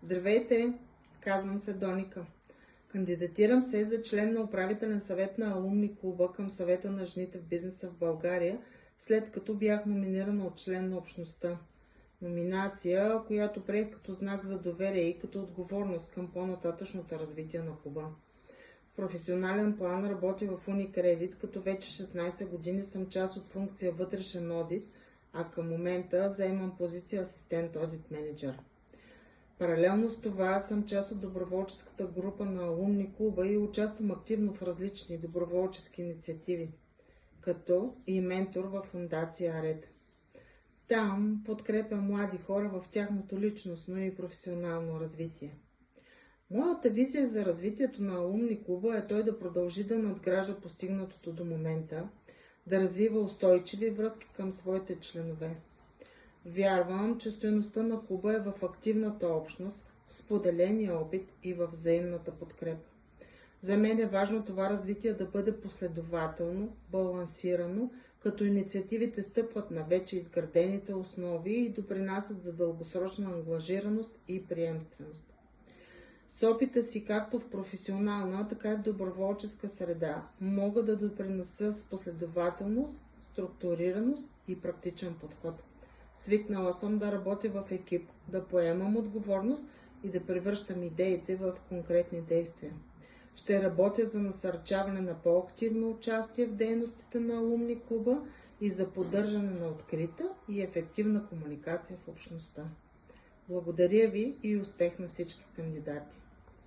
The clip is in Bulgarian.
Здравейте! Казвам се Доника. Кандидатирам се за член на управителен съвет на Алумни клуба към Съвета на жените в бизнеса в България, след като бях номинирана от член на общността. Номинация, която приех като знак за доверие и като отговорност към по-нататъчното развитие на клуба. В професионален план работя в Unicredit, като вече 16 години съм част от функция вътрешен одит, а към момента заемам позиция асистент одит менеджер. Паралелно с това съм част от доброволческата група на Алумни клуба и участвам активно в различни доброволчески инициативи, като и ментор в фондация АРЕД. Там подкрепям млади хора в тяхното личностно и професионално развитие. Моята визия за развитието на Алумни клуба е той да продължи да надгражда постигнатото до момента, да развива устойчиви връзки към своите членове. Вярвам, че стойността на клуба е в активната общност, в споделения опит и в взаимната подкрепа. За мен е важно това развитие да бъде последователно, балансирано, като инициативите стъпват на вече изградените основи и допринасят за дългосрочна ангажираност и приемственост. С опита си както в професионална, така и в доброволческа среда мога да допринеса с последователност, структурираност и практичен подход. Свикнала съм да работя в екип, да поемам отговорност и да превръщам идеите в конкретни действия. Ще работя за насърчаване на по-активно участие в дейностите на Алумни клуба и за поддържане на открита и ефективна комуникация в общността. Благодаря ви и успех на всички кандидати!